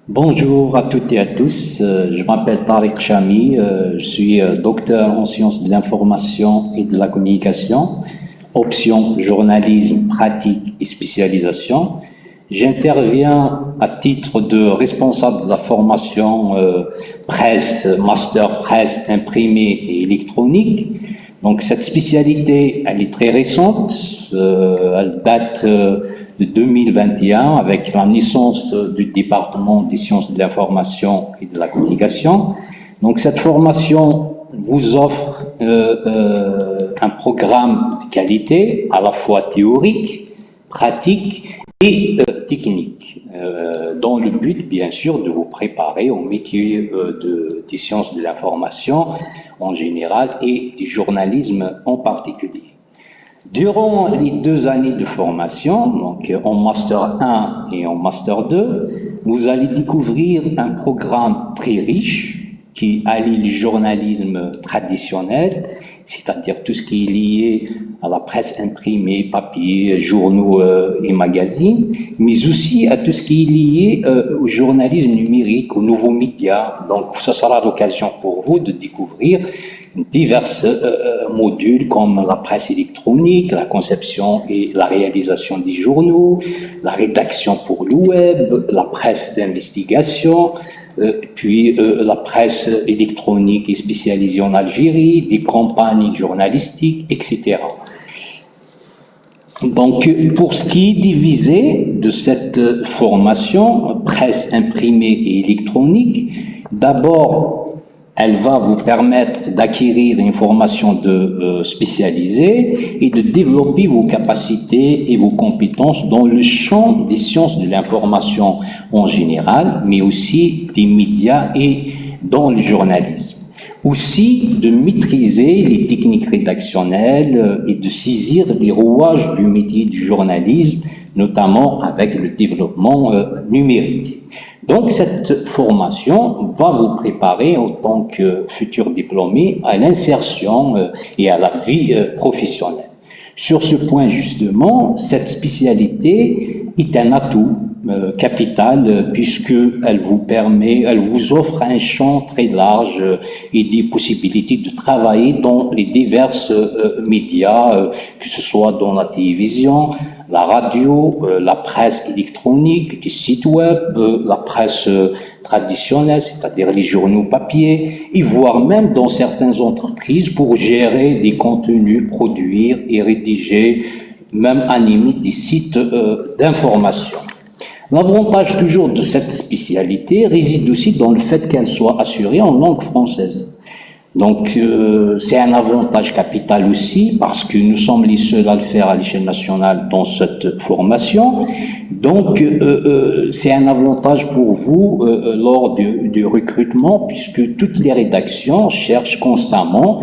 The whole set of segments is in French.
Bonjour à toutes et à tous. Je m'appelle Tariq Chami. Je suis docteur en sciences de l'information et de la communication, option journalisme, pratique et spécialisation. J'interviens à titre de responsable de la formation presse, master presse imprimée et électronique. Donc cette spécialité, elle est très récente, elle date de 2021 avec la naissance du département des sciences de l'information et de la communication. Donc cette formation vous offre un programme de qualité à la fois théorique, pratique et technique, dans le but bien sûr de vous préparer au métier des sciences de l'information en général et du journalisme en particulier. Durant les 2 années de formation, donc en Master 1 et en Master 2, vous allez découvrir un programme très riche qui allie le journalisme traditionnel, c'est-à-dire tout ce qui est lié à la presse imprimée, papier, journaux et magazines, mais aussi à tout ce qui est lié au journalisme numérique, aux nouveaux médias. Donc, ce sera l'occasion pour vous de découvrir divers modules comme la presse électronique, la conception et la réalisation des journaux, la rédaction pour le web, la presse d'investigation, puis la presse électronique et spécialisée en Algérie, des campagnes journalistiques, etc. Donc, pour ce qui est divisé de cette formation, presse imprimée et électronique, d'abord, elle va vous permettre d'acquérir une formation spécialisée et de développer vos capacités et vos compétences dans le champ des sciences de l'information en général, mais aussi des médias et dans le journalisme. Aussi de maîtriser les techniques rédactionnelles et de saisir les rouages du métier du journalisme, notamment avec le développement numérique. Donc cette formation va vous préparer en tant que futur diplômé à l'insertion et à la vie professionnelle. Sur ce point justement, cette spécialité est un atout capital puisque elle vous offre un champ très large et des possibilités de travailler dans les divers médias, que ce soit dans la télévision, la radio, la presse électronique, les sites web, la presse traditionnelle, c'est-à-dire les journaux papier, et voire même dans certaines entreprises pour gérer des contenus, produire et rédiger, même animer des sites d'information. L'avantage toujours de cette spécialité réside aussi dans le fait qu'elle soit assurée en langue française. Donc, c'est un avantage capital aussi parce que nous sommes les seuls à le faire à l'échelle nationale dans cette formation. Donc, c'est un avantage pour vous lors du recrutement puisque toutes les rédactions cherchent constamment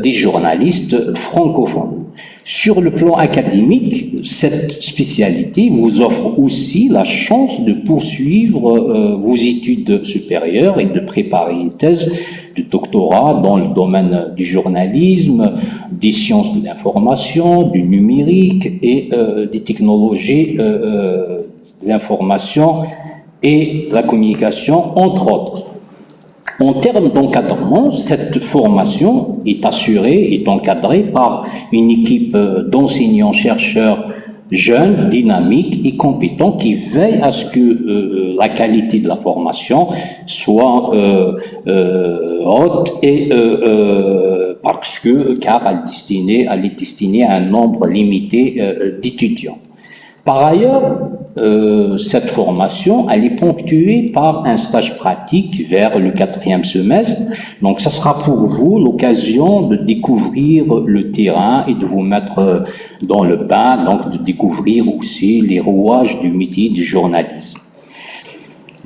des journalistes francophones. Sur le plan académique, cette spécialité vous offre aussi la chance de poursuivre vos études supérieures et de préparer une thèse de doctorat dans le domaine du journalisme, des sciences de l'information, du numérique et des technologies de l'information et de la communication, entre autres. En termes d'encadrement, cette formation est assurée et encadrée par une équipe d'enseignants-chercheurs jeunes, dynamiques et compétents qui veillent à ce que la qualité de la formation soit haute et car elle est destinée à un nombre limité d'étudiants. Par ailleurs, cette formation, elle est ponctuée par un stage pratique vers le 4e semestre. Donc, ça sera pour vous l'occasion de découvrir le terrain et de vous mettre dans le bain, donc de découvrir aussi les rouages du métier du journalisme.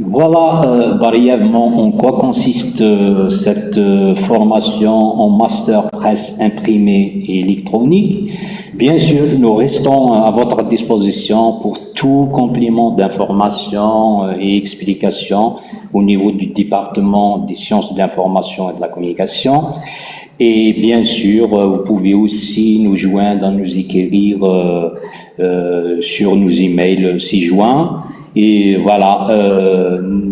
Voilà brièvement en quoi consiste cette formation en master presse imprimée et électronique. Bien sûr, nous restons à votre disposition pour tout complément d'information et explication au niveau du département des sciences de l'information et de la communication. Et bien sûr, vous pouvez aussi nous joindre, nous écrire sur nos emails ci-joints. Et voilà,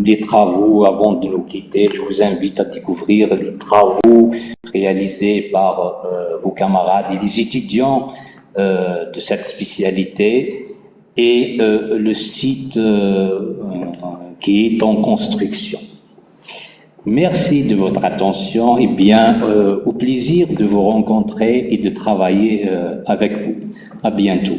les travaux, avant de nous quitter, je vous invite à découvrir les travaux réalisés par vos camarades et les étudiants de cette spécialité et le site qui est en construction. Merci de votre attention et bien au plaisir de vous rencontrer et de travailler avec vous. À bientôt.